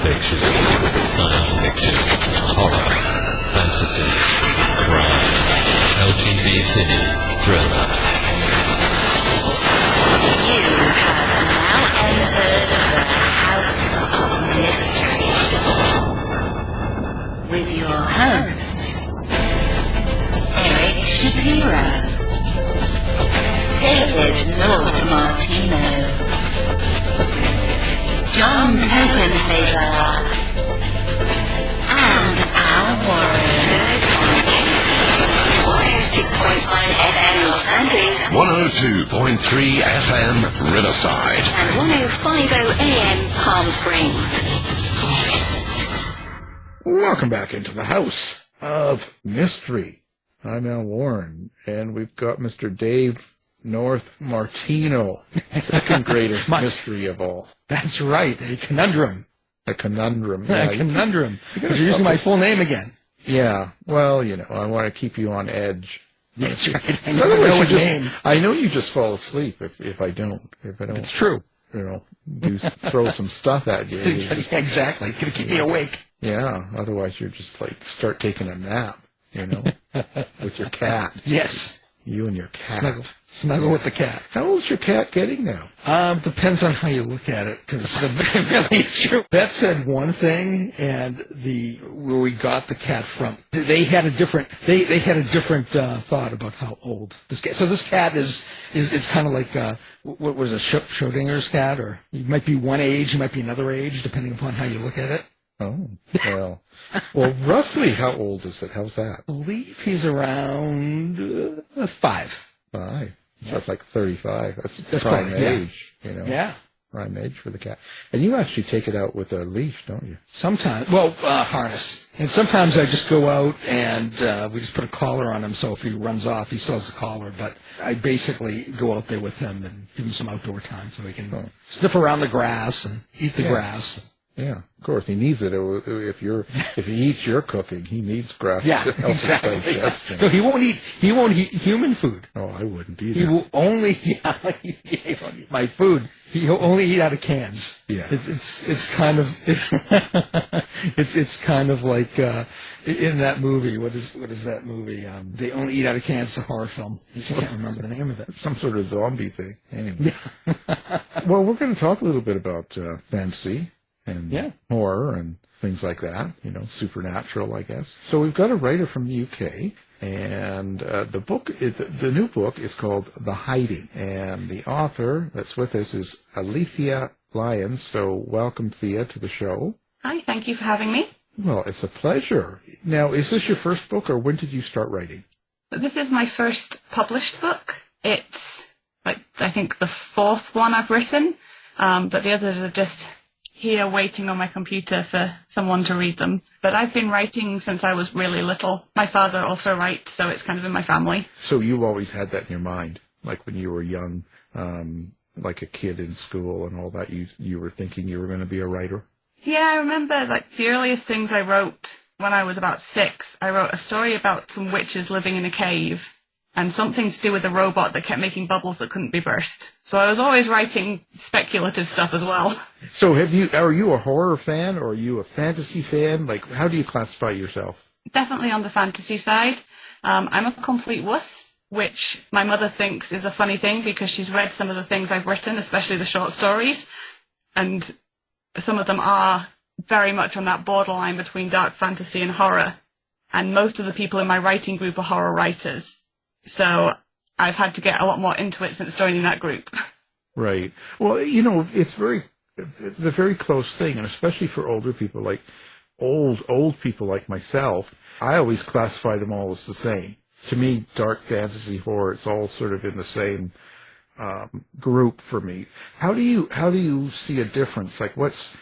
fiction, science fiction, horror, fantasy, crime, LGBT, thriller. You have now entered the House of Mystery with your hosts, Eric Shapiro, David Lord Martino, John Copenhagen, and Al Warren. On 106.9 FM Los Angeles, 102.3 FM Riverside, and 105.0 AM Palm Springs. Welcome back into the House of Mystery. I'm Al Warren, and we've got Mr. Dave North Martino, second greatest mystery of all. That's right, a conundrum. A conundrum. Yeah, a conundrum. You're using my full name again. Yeah, well, you know, I want to keep you on edge. That's right. I know you just fall asleep if I don't. It's true. You know, throw some stuff at you. Yeah, exactly. Gonna keep me awake. Yeah, otherwise you're just like start taking a nap, you know, with your cat. Yes. You and your cat. Snuggle with the cat. How old's your cat getting now? Depends on how you look at it, because really it's true. Beth said one thing, and where we got the cat from, they had a different thought about how old this cat. So this cat is kind of like what was a Schrodinger's cat, or it might be one age, it might be another age, depending upon how you look at it. Oh, well, roughly how old is it? How's that? I believe he's around 5. 5. Yeah. So that's like 35. That's prime age, you know. Yeah. Prime age for the cat. And you actually take it out with a leash, don't you? Sometimes. Well, harness. And sometimes I just go out and we just put a collar on him, so if he runs off, he still has the collar. But I basically go out there with him and give him some outdoor time so he can sniff around the grass and eat the grass. Yeah, of course he needs it. If he eats your cooking, he needs grass. Yeah, to help exactly. his digestion. No, he won't eat human food. Oh, I wouldn't either. He will only he won't eat my food. He'll only eat out of cans. Yeah, it's kind of it's kind of like in that movie. What is that movie? They only eat out of cans. It's a horror film. I can't remember the name of it. Some sort of zombie thing. Anyway. Well, we're going to talk a little bit about fantasy and horror and things like that, you know, supernatural, I guess. So we've got a writer from the UK, and the new book is called The Hiding, and the author that's with us is Alethea Lyons. So welcome, Thea, to the show. Hi, thank you for having me. Well, it's a pleasure. Now, is this your first book, or when did you start writing? This is my first published book. It's, I think, the 4th one I've written, but the others are just here waiting on my computer for someone to read them. But I've been writing since I was really little. My father also writes, so it's kind of in my family. So you've always had that in your mind, like when you were young, like a kid in school and all that, you were thinking you were going to be a writer? Yeah, I remember the earliest things I wrote when I was about 6. I wrote a story about some witches living in a cave, and something to do with a robot that kept making bubbles that couldn't be burst. So I was always writing speculative stuff as well. So are you a horror fan, or are you a fantasy fan? Like, how do you classify yourself? Definitely on the fantasy side. I'm a complete wuss, which my mother thinks is a funny thing because she's read some of the things I've written, especially the short stories, and some of them are very much on that borderline between dark fantasy and horror. And most of the people in my writing group are horror writers. So I've had to get a lot more into it since joining that group. Right. Well, you know, it's a very close thing, and especially for older people, like old people like myself, I always classify them all as the same. To me, dark fantasy, horror, it's all sort of in the same group for me. How do you see a difference? Like, what's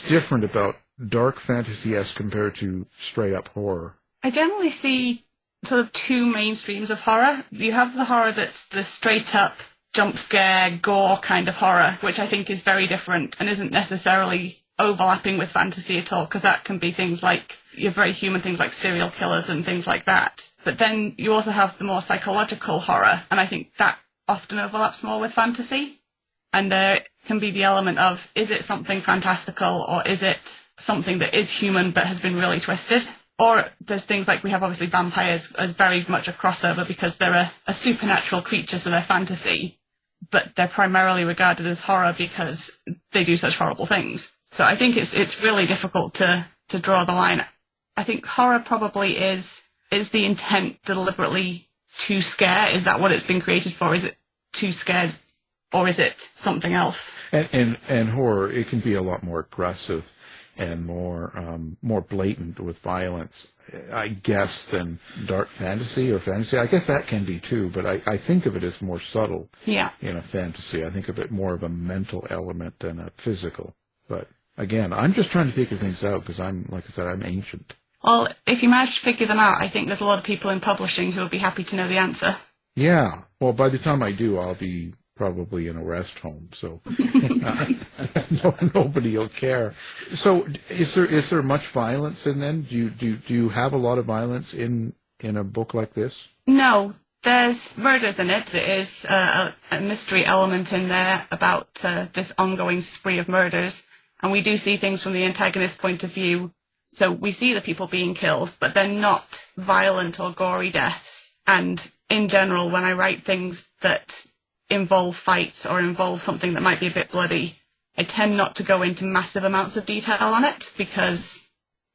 different about dark fantasy as compared to straight up horror? I generally see sort of 2 main streams of horror. You have the horror that's the straight up jump scare, gore kind of horror, which I think is very different and isn't necessarily overlapping with fantasy at all, because that can be things like your very human things like serial killers and things like that. But then you also have the more psychological horror, and I think that often overlaps more with fantasy. And there can be the element of, is it something fantastical or is it something that is human but has been really twisted. Or there's things like we have obviously vampires as very much a crossover because they're a supernatural creature, so they're fantasy, but they're primarily regarded as horror because they do such horrible things. So I think it's really difficult to draw the line. I think horror probably is the intent deliberately to scare? Is that what it's been created for? Is it to scare, or is it something else? And horror, it can be a lot more aggressive and more blatant with violence, I guess, than dark fantasy or fantasy. I guess that can be too, but I think of it as more subtle. Yeah. In a fantasy. I think of it more of a mental element than a physical. But again, I'm just trying to figure things out because like I said, I'm ancient. Well, if you manage to figure them out, I think there's a lot of people in publishing who will be happy to know the answer. Yeah. Well, by the time I do, I'll be probably in a rest home, so nobody will care. So, is there much violence in them? Do you have a lot of violence in a book like this? No, there's murders in it. There is a mystery element in there about this ongoing spree of murders, and we do see things from the antagonist's point of view. So we see the people being killed, but they're not violent or gory deaths. And in general, when I write things that involve fights or involve something that might be a bit bloody, I tend not to go into massive amounts of detail on it because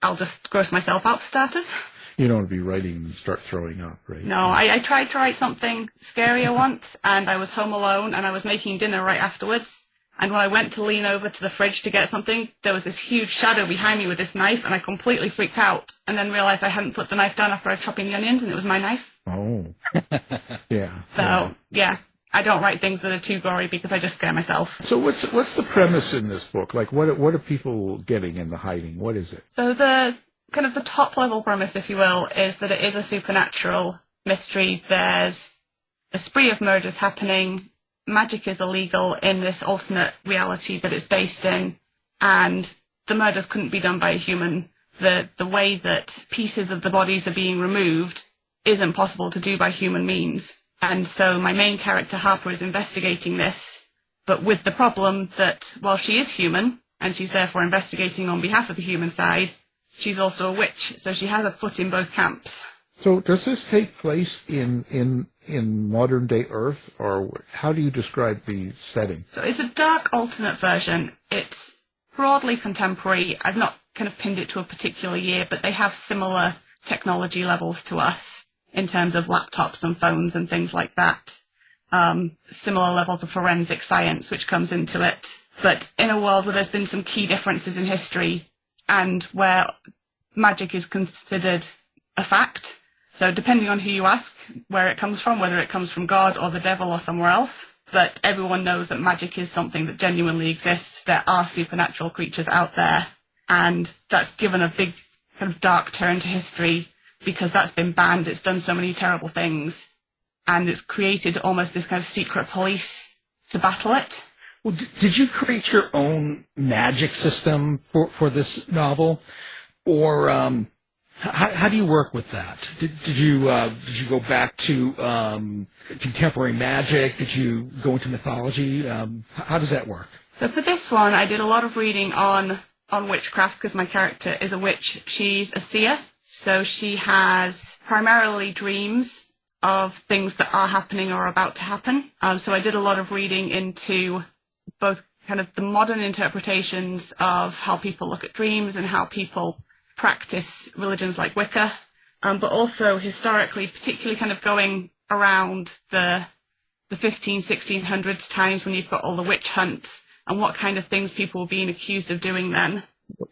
I'll just gross myself out for starters. You don't want to be writing and start throwing up, right? No, I tried to write something scarier once, and I was home alone and I was making dinner right afterwards. And when I went to lean over to the fridge to get something, there was this huge shadow behind me with this knife, and I completely freaked out and then realized I hadn't put the knife down after I was chopping the onions, and it was my knife. Oh. Yeah. So, yeah. I don't write things that are too gory because I just scare myself. So what's the premise in this book? Like, what are people getting in the hiding? What is it? So the kind of the top level premise, if you will, is that it is a supernatural mystery. There's a spree of murders happening. Magic is illegal in this alternate reality that it's based in, and the murders couldn't be done by a human. The way that pieces of the bodies are being removed isn't possible to do by human means. And so my main character, Harper, is investigating this, but with the problem that while she is human, and she's therefore investigating on behalf of the human side, she's also a witch, so she has a foot in both camps. So does this take place in modern-day Earth, or how do you describe the setting? So it's a dark alternate version. It's broadly contemporary. I've not kind of pinned it to a particular year, but they have similar technology levels to us in terms of laptops and phones and things like that. Similar levels of forensic science, which comes into it. But in a world where there's been some key differences in history and where magic is considered a fact. So depending on who you ask, where it comes from, whether it comes from God or the devil or somewhere else, but everyone knows that magic is something that genuinely exists. There are supernatural creatures out there, and that's given a big kind of dark turn to history because that's been banned. It's done so many terrible things, and it's created almost this kind of secret police to battle it. Well, did you create your own magic system for this novel, or how do you work with that? Did you go back to contemporary magic? Did you go into mythology? How does that work? So for this one, I did a lot of reading on witchcraft because my character is a witch. She's a seer, so she has primarily dreams of things that are happening or about to happen. So I did a lot of reading into both kind of the modern interpretations of how people look at dreams and how people practice religions like Wicca, but also historically, particularly kind of going around the 1600s times when you've got all the witch hunts and what kind of things people were being accused of doing then.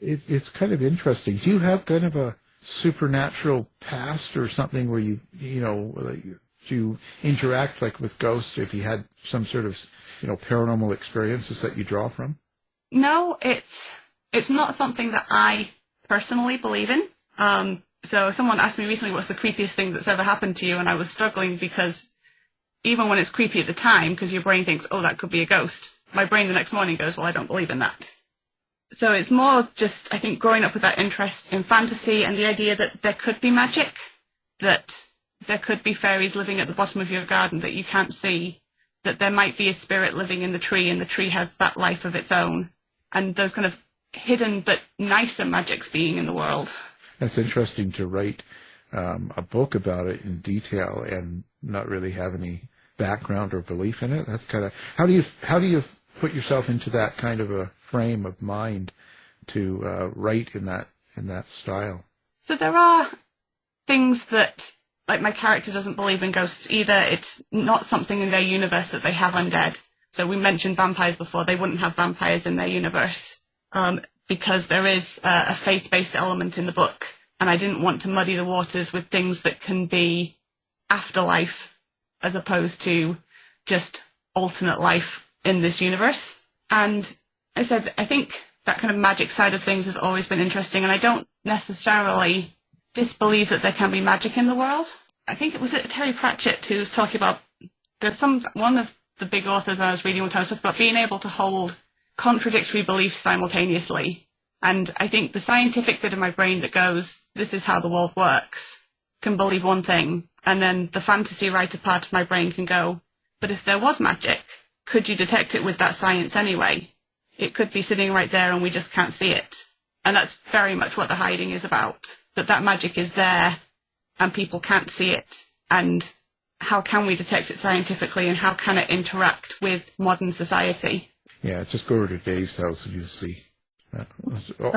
It's kind of interesting. Do you have kind of a supernatural past or something where you do interact like with ghosts, if you had some sort of paranormal experiences that you draw from? No, it's not something that I personally believe in. So someone asked me recently what's the creepiest thing that's ever happened to you, and I was struggling because even when it's creepy at the time, because your brain thinks, oh, that could be a ghost, my brain the next morning goes, well, I don't believe in that. So it's more just, I think, growing up with that interest in fantasy and the idea that there could be magic, that there could be fairies living at the bottom of your garden that you can't see, that there might be a spirit living in the tree and the tree has that life of its own. And those kind of hidden but nicer magics being in the world. That's interesting to write a book about it in detail and not really have any background or belief in it. That's kind of how do you put yourself into that kind of a frame of mind to write in that style? So there are things that, like, my character doesn't believe in ghosts either. It's not something in their universe that they have undead. So we mentioned vampires before. They wouldn't have vampires in their universe because there is a faith-based element in the book. And I didn't want to muddy the waters with things that can be afterlife as opposed to just alternate life in this universe. And I said, I think that kind of magic side of things has always been interesting, and I don't necessarily disbelieve that there can be magic in the world. I think it was Terry Pratchett who was talking about, one of the big authors I was reading one time was talking about being able to hold contradictory beliefs simultaneously. And I think the scientific bit of my brain that goes, this is how the world works, can believe one thing, and then the fantasy writer part of my brain can go, but if there was magic, could you detect it with that science anyway? It could be sitting right there and we just can't see it. And that's very much what the hiding is about, that magic is there and people can't see it. And how can we detect it scientifically, and how can it interact with modern society? Yeah, just go over to Dave's house and you'll see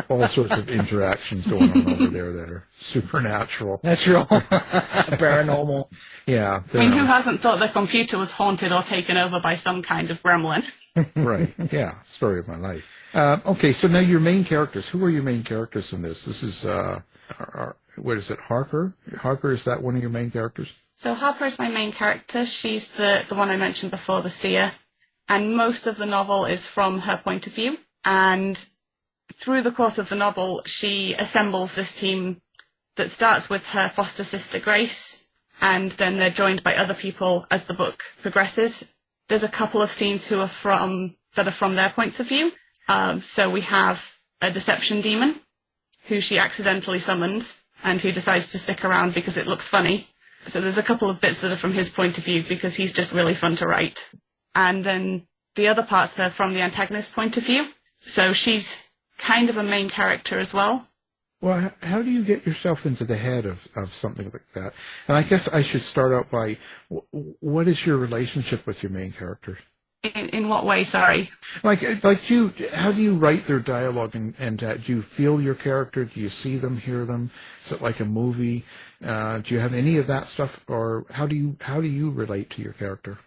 all sorts of interactions going on over there that are supernatural. Natural. Paranormal. Yeah. I mean, who hasn't thought their computer was haunted or taken over by some kind of gremlin? Right. Yeah. Story of my life. Okay, so now your main characters. Who are your main characters in this? This is, what is it, Harper? Harper, is that one of your main characters? So Harper is my main character. She's the one I mentioned before, the seer. And most of the novel is from her point of view. And through the course of the novel, she assembles this team that starts with her foster sister, Grace, and then they're joined by other people as the book progresses. There's a couple of scenes that are from their points of view. So we have a deception demon who she accidentally summons and who decides to stick around because it looks funny. So there's a couple of bits that are from his point of view because he's just really fun to write. And then the other parts are from the antagonist's point of view. So she's kind of a main character as well. Well, how do you get yourself into the head of something like that? And I guess I should start out by, what is your relationship with your main character? In what way, sorry? How do you write their dialogue, and do you feel your character? Do you see them, hear them? Is it like a movie? Do you have any of that stuff, or how do you relate to your character?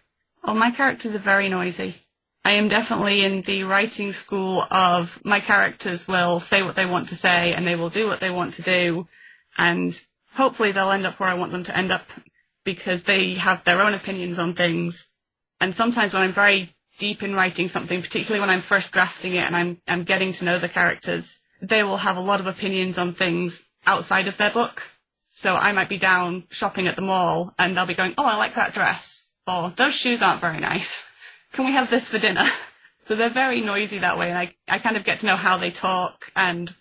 Well, my characters are very noisy. I am definitely in the writing school of my characters will say what they want to say and they will do what they want to do, and hopefully they'll end up where I want them to end up because they have their own opinions on things. And sometimes when I'm very deep in writing something, particularly when I'm first drafting it and I'm getting to know the characters, they will have a lot of opinions on things outside of their book. So I might be down shopping at the mall and they'll be going, oh, I like that dress, or those shoes aren't very nice. Can we have this for dinner? So they're very noisy that way, and I kind of get to know how they talk and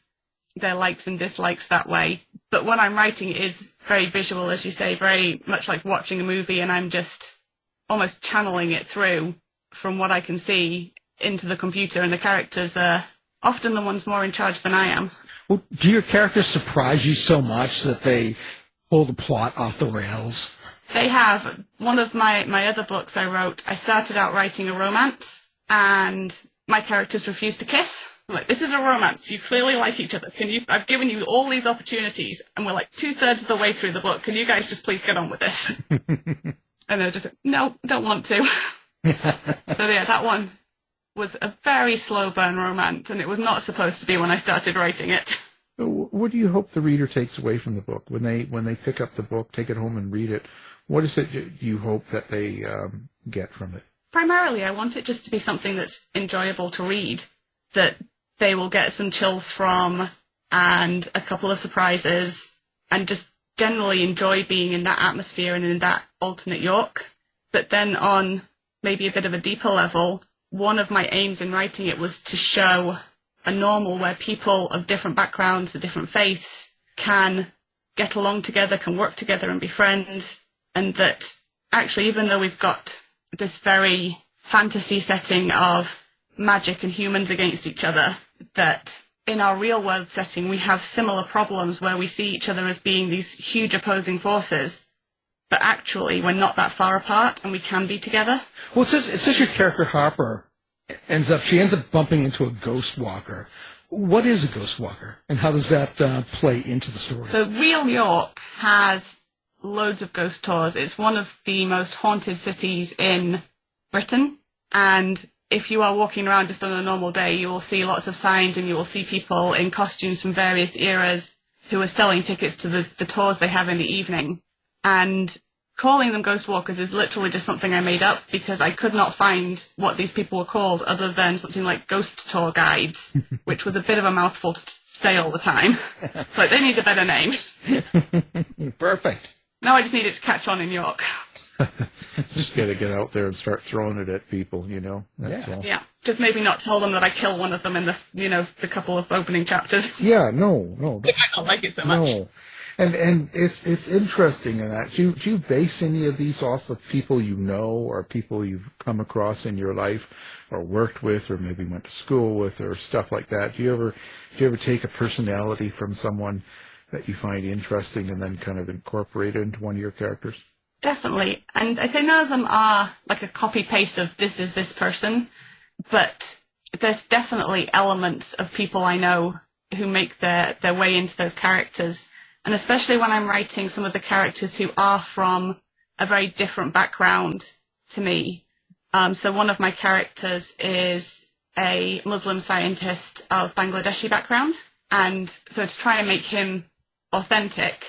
their likes and dislikes that way. But when I'm writing, it is very visual, as you say, very much like watching a movie, and I'm just almost channeling it through from what I can see into the computer, and the characters are often the ones more in charge than I am. Well, do your characters surprise you so much that they pull the plot off the rails? They have. One of my other books I wrote, I started out writing a romance, and my characters refused to kiss. I'm like, this is a romance. You clearly like each other. I've given you all these opportunities, and we're like 2/3 of the way through the book. Can you guys just please get on with this? And they're just like, no, don't want to. So yeah, that one was a very slow burn romance, and it was not supposed to be when I started writing it. What do you hope the reader takes away from the book when they pick up the book, take it home and read it? What is it you hope that they get from it? Primarily, I want it just to be something that's enjoyable to read, that they will get some chills from, and a couple of surprises, and just generally enjoy being in that atmosphere and in that alternate York. But then on maybe a bit of a deeper level, one of my aims in writing it was to show a normal where people of different backgrounds, of different faiths, can get along together, can work together and be friends, and that actually, even though we've got this very fantasy setting of magic and humans against each other, that in our real world setting, we have similar problems where we see each other as being these huge opposing forces, but actually we're not that far apart and we can be together. Well, it says your character Harper ends up bumping into a ghostwalker. What is a ghostwalker, and how does that play into the story? So real York has loads of ghost tours. It's one of the most haunted cities in Britain, and if you are walking around just on a normal day, you will see lots of signs and you will see people in costumes from various eras who are selling tickets to the tours they have in the evening. And calling them ghost walkers is literally just something I made up because I could not find what these people were called other than something like ghost tour guides, which was a bit of a mouthful to say all the time. Like, they need a better name. Perfect. Now I just need it to catch on in York. Just got to get out there and start throwing it at people, you know. That's all. Yeah. Just maybe not tell them that I kill one of them in the, the couple of opening chapters. Yeah, no. They might not like it so much. No. And it's interesting in that. Do you base any of these off of people you know or people you've come across in your life or worked with or maybe went to school with or stuff like that? Do you ever take a personality from someone that you find interesting and then kind of incorporate it into one of your characters? Definitely. And I'd say none of them are like a copy-paste of this is this person, but there's definitely elements of people I know who make their way into those characters. And especially when I'm writing some of the characters who are from a very different background to me. So one of my characters is a Muslim scientist of Bangladeshi background. And so to try and make him authentic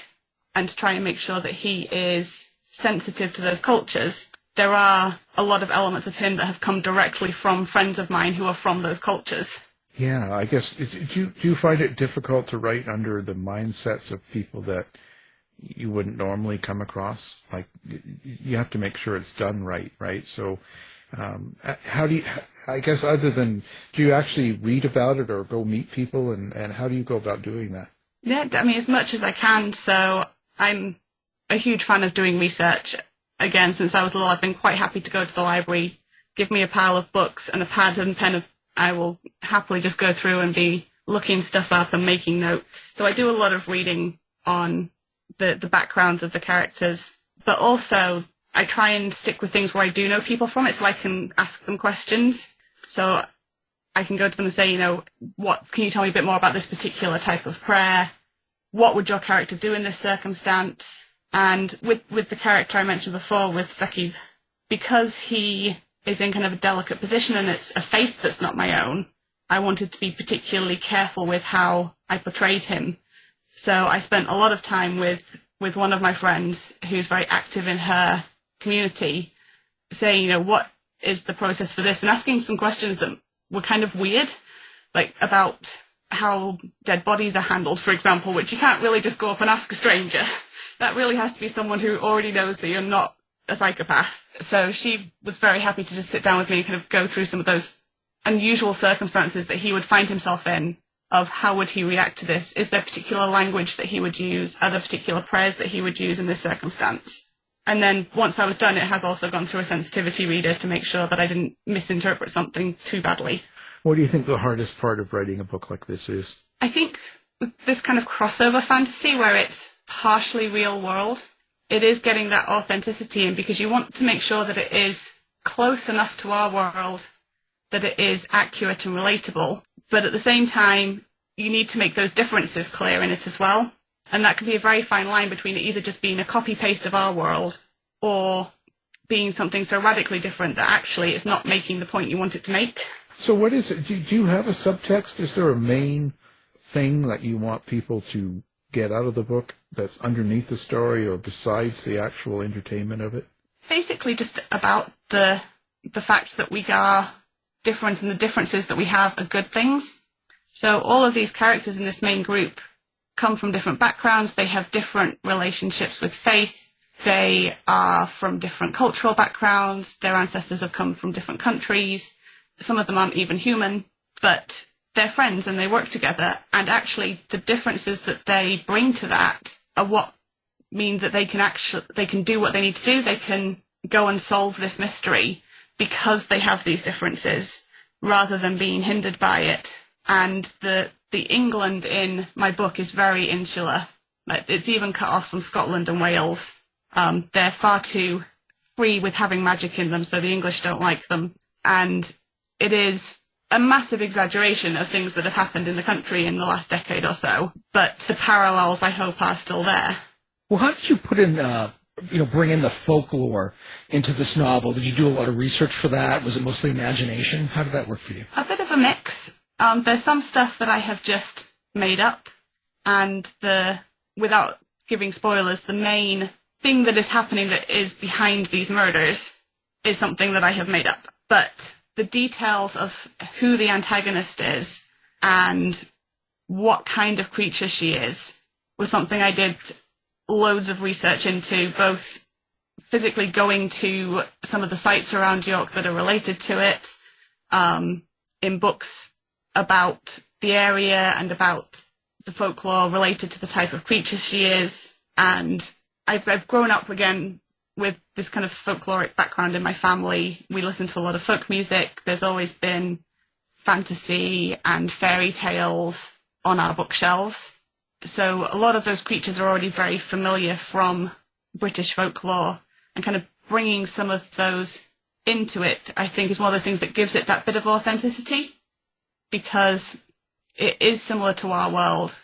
and to try and make sure that he is sensitive to those cultures, there are a lot of elements of him that have come directly from friends of mine who are from those cultures. Yeah, I guess, do you find it difficult to write under the mindsets of people that you wouldn't normally come across? Like, you have to make sure it's done right? So, how do you, I guess other than, do you actually read about it or go meet people, and how do you go about doing that? Yeah, I mean, as much as I can. So I'm a huge fan of doing research. Again, since I was little, I've been quite happy to go to the library, give me a pile of books and a pad and pen. I will happily just go through and be looking stuff up and making notes. So I do a lot of reading on the backgrounds of the characters, but also I try and stick with things where I do know people from it so I can ask them questions. So I can go to them and say, what can you tell me a bit more about this particular type of prayer? What would your character do in this circumstance? And with the character I mentioned before, with Saqib, because he is in kind of a delicate position and it's a faith that's not my own, I wanted to be particularly careful with how I portrayed him. So I spent a lot of time with one of my friends who's very active in her community, saying, what is the process for this? And asking some questions that were kind of weird, like about how dead bodies are handled, for example, which you can't really just go up and ask a stranger. That really has to be someone who already knows that you're not a psychopath. So she was very happy to just sit down with me and kind of go through some of those unusual circumstances that he would find himself in, of how would he react to this? Is there particular language that he would use? Are there particular prayers that he would use in this circumstance? And then once I was done, it has also gone through a sensitivity reader to make sure that I didn't misinterpret something too badly. What do you think the hardest part of writing a book like this is? I think this kind of crossover fantasy where it's partially real world, it is getting that authenticity in, because you want to make sure that it is close enough to our world that it is accurate and relatable, but at the same time you need to make those differences clear in it as well. And that can be a very fine line between it either just being a copy paste of our world or being something so radically different that actually it's not making the point you want it to make. So what is it? Do you have a subtext? Is there a main thing that you want people to get out of the book that's underneath the story or besides the actual entertainment of it? Basically just about the fact that we are different and the differences that we have are good things. So all of these characters in this main group come from different backgrounds. They have different relationships with faith. They are from different cultural backgrounds. Their ancestors have come from different countries. Some of them aren't even human, but they're friends and they work together. And actually the differences that they bring to that are what mean that they can do what they need to do. They can go and solve this mystery because they have these differences rather than being hindered by it. And the the England in my book is very insular. Like, it's even cut off from Scotland and Wales. They're far too free with having magic in them, so the English don't like them. And it is a massive exaggeration of things that have happened in the country in the last decade or so. But the parallels, I hope, are still there. Well, how did you put in, bring in the folklore into this novel? Did you do a lot of research for that? Was it mostly imagination? How did that work for you? A bit of a mix. There's some stuff that I have just made up, and without giving spoilers, the main thing that is happening that is behind these murders is something that I have made up. But the details of who the antagonist is and what kind of creature she is was something I did loads of research into, both physically going to some of the sites around York that are related to it, in books about the area and about the folklore related to the type of creature she is. And I've grown up again with this kind of folkloric background in my family. We listen to a lot of folk music. There's always been fantasy and fairy tales on our bookshelves. So a lot of those creatures are already very familiar from British folklore, and kind of bringing some of those into it, I think, is one of those things that gives it that bit of authenticity, because it is similar to our world,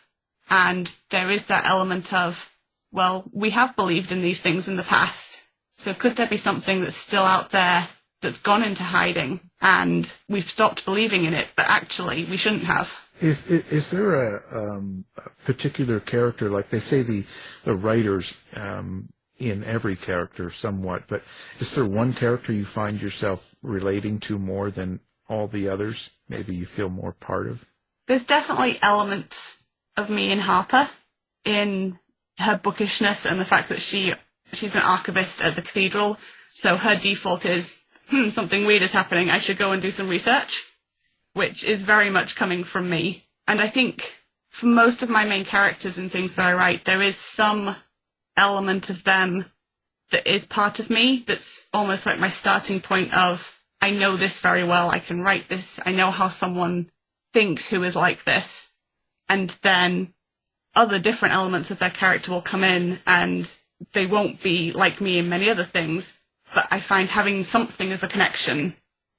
and there is that element of, well, we have believed in these things in the past, so could there be something that's still out there that's gone into hiding, and we've stopped believing in it, but actually we shouldn't have. Is there a particular character, like they say the writers in every character somewhat, but is there one character you find yourself relating to more than all the others? Maybe you feel more part of? There's definitely elements of me in Harper, in her bookishness and the fact that she's an archivist at the cathedral, so her default is, something weird is happening, I should go and do some research, which is very much coming from me. And I think for most of my main characters and things that I write, there is some element of them that is part of me, that's almost like my starting point of, I know this very well, I can write this, I know how someone thinks who is like this. And then other different elements of their character will come in, and they won't be like me in many other things, but I find having something as a connection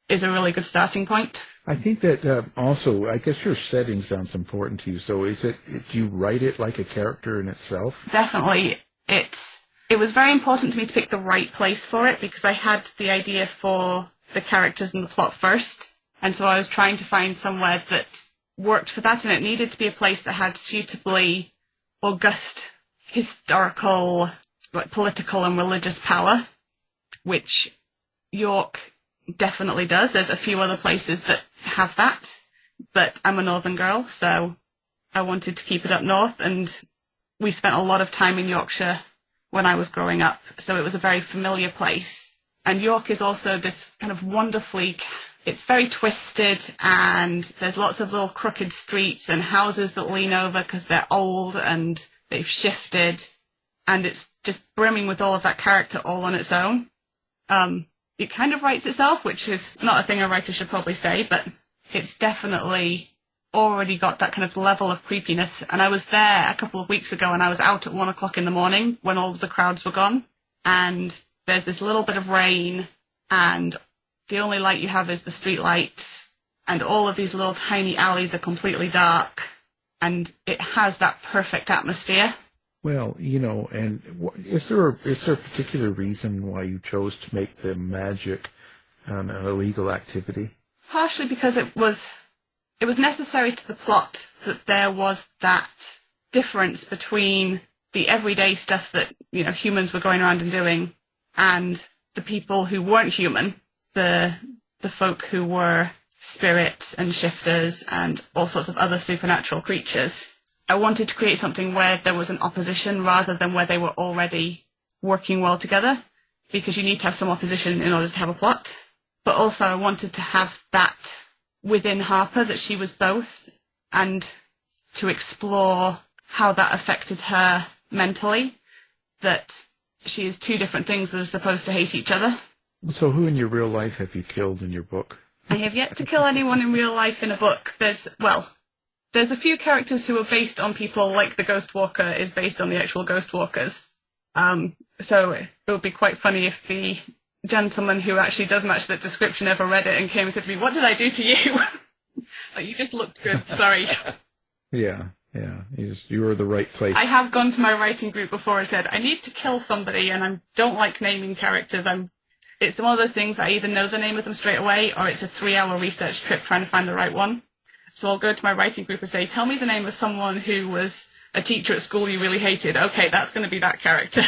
is a really good starting point. I think that also, I guess your setting sounds important to you. So do you write it like a character in itself? Definitely. It was very important to me to pick the right place for it, because I had the idea for the characters and the plot first. And so I was trying to find somewhere that worked for that, and it needed to be a place that had suitably august historical, like political and religious power, which York definitely does. There's a few other places that have that, but I'm a northern girl, so I wanted to keep it up north, and we spent a lot of time in Yorkshire when I was growing up, so it was a very familiar place. And York is also this kind of it's very twisted, and there's lots of little crooked streets and houses that lean over because they're old and they've shifted, and it's just brimming with all of that character all on its own. It kind of writes itself, which is not a thing a writer should probably say, but it's definitely already got that kind of level of creepiness. And I was there a couple of weeks ago, and I was out at 1 o'clock in the morning when all of the crowds were gone, and there's this little bit of rain, and the only light you have is the street lights, and all of these little tiny alleys are completely dark, and it has that perfect atmosphere. Well, and is there a particular reason why you chose to make the magic an illegal activity? Partially because it was necessary to the plot that there was that difference between the everyday stuff that, humans were going around and doing, and the people who weren't human, the folk who were spirits and shifters and all sorts of other supernatural creatures. I wanted to create something where there was an opposition rather than where they were already working well together, because you need to have some opposition in order to have a plot. But also I wanted to have that within Harper, that she was both, and to explore how that affected her mentally, that she is two different things that are supposed to hate each other. So who in your real life have you killed in your book? I have yet to kill anyone in real life in a book. there's a few characters who are based on people, like the ghostwalker is based on the actual ghostwalkers. So it would be quite funny if the gentleman who actually does match that description ever read it and came and said to me, "What did I do to you?" Like, you just looked good, sorry. Yeah. You were the right place. I have gone to my writing group before and said, I need to kill somebody and I don't like naming characters. It's one of those things I either know the name of them straight away or it's a 3-hour research trip trying to find the right one. So I'll go to my writing group and say, tell me the name of someone who was a teacher at school you really hated. Okay, that's going to be that character.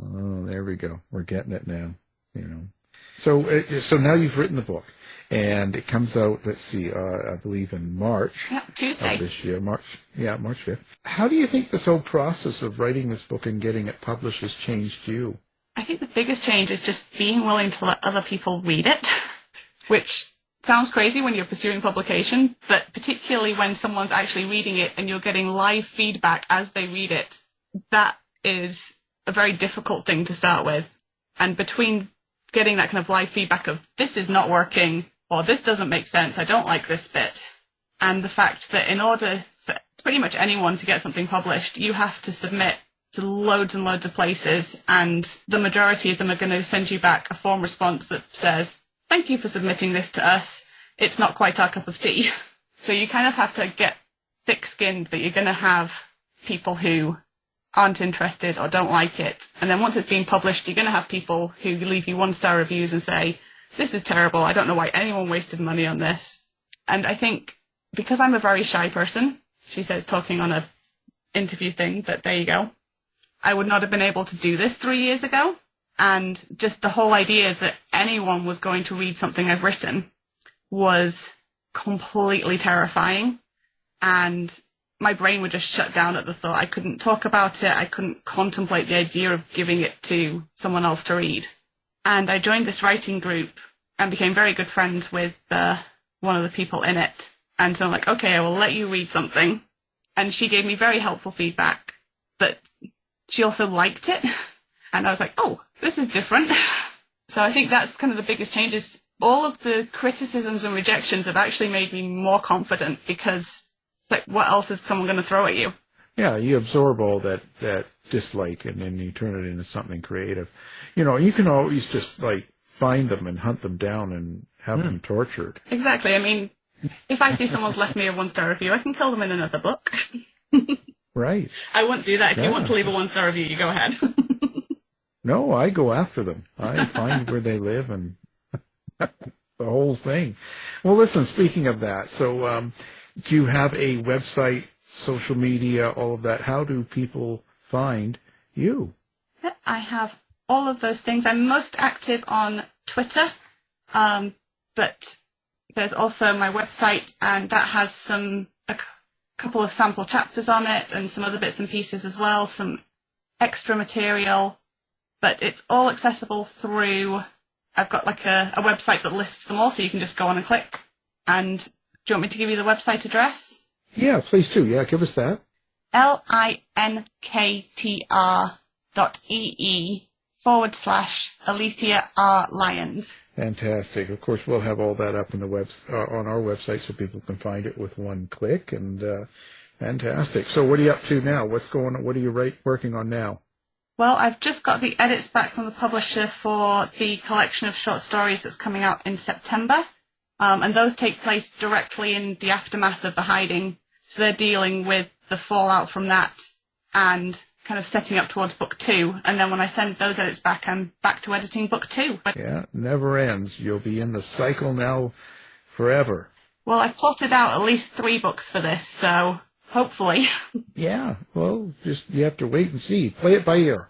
Oh, there we go. We're getting it now. So now you've written the book, and it comes out. Let's see, I believe in March. Yeah, Tuesday of this year. March 5th. How do you think this whole process of writing this book and getting it published has changed you? I think the biggest change is just being willing to let other people read it, which sounds crazy when you're pursuing publication, but particularly when someone's actually reading it and you're getting live feedback as they read it, that is a very difficult thing to start with. And between getting that kind of live feedback of this is not working or this doesn't make sense, I don't like this bit, and the fact that in order for pretty much anyone to get something published, you have to submit to loads and loads of places, and the majority of them are going to send you back a form response that says, thank you for submitting this to us, it's not quite our cup of tea. So you kind of have to get thick-skinned that you're going to have people who aren't interested or don't like it. And then once it's been published, you're going to have people who leave you 1-star reviews and say, this is terrible, I don't know why anyone wasted money on this. And I think because I'm a very shy person, she says talking on a interview thing, but there you go, I would not have been able to do this 3 years ago. And just the whole idea that anyone was going to read something I've written was completely terrifying. And my brain would just shut down at the thought. I couldn't talk about it. I couldn't contemplate the idea of giving it to someone else to read. And I joined this writing group and became very good friends with one of the people in it. And so I'm like, okay, I will let you read something. And she gave me very helpful feedback, but she also liked it. And I was like, oh, this is different. So I think that's kind of the biggest change is all of the criticisms and rejections have actually made me more confident because it's like, what else is someone going to throw at you? Yeah, you absorb all that dislike and then you turn it into something creative. You can always just like find them and hunt them down and have them tortured. Exactly. I mean, if I see someone's left me a 1-star review, I can kill them in another book. Right. I wouldn't do that. If you want to leave a 1-star review, you go ahead. No, I go after them. I find where they live and the whole thing. Well, listen, speaking of that, so do you have a website, social media, all of that? How do people find you? I have all of those things. I'm most active on Twitter, but there's also my website, and that has a couple of sample chapters on it and some other bits and pieces as well, some extra material. But it's all accessible through, I've got like a website that lists them all, so you can just go on and click. And do you want me to give you the website address? Yeah, please do. Yeah, give us that. linktr.ee/Alethea R. Lyons. Fantastic. Of course, we'll have all that up in the on our website so people can find it with one click. And fantastic. So what are you up to now? What's going on? What are you working on now? Well, I've just got the edits back from the publisher for the collection of short stories that's coming out in September. And those take place directly in the aftermath of the hiding. So they're dealing with the fallout from that and kind of setting up towards book 2. And then when I send those edits back, I'm back to editing book 2. Yeah, never ends. You'll be in the cycle now forever. Well, I've plotted out at least 3 books for this, so hopefully. Yeah, well, just you have to wait and see. Play it by ear,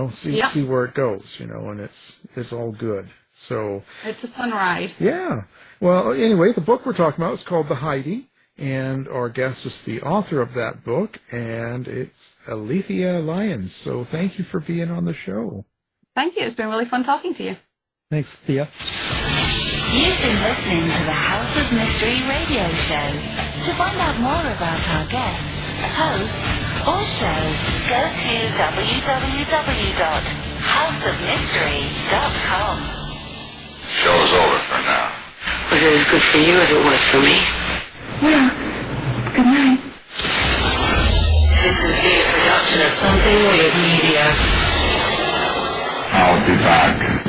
see where it goes, and it's all good. So it's a fun ride. Yeah. Well, anyway, the book we're talking about is called The Hiding, and our guest is the author of that book, and it's Alethea Lyons. So thank you for being on the show. Thank you. It's been really fun talking to you. Thanks, Thea. You've been listening to the House of Mystery radio show. To find out more about our guests, hosts, or show, go to www.houseofmystery.com. Show's over for now. Was it as good for you as it was for me? Well, good night. This has been a production of Something Weird Media. I'll be back.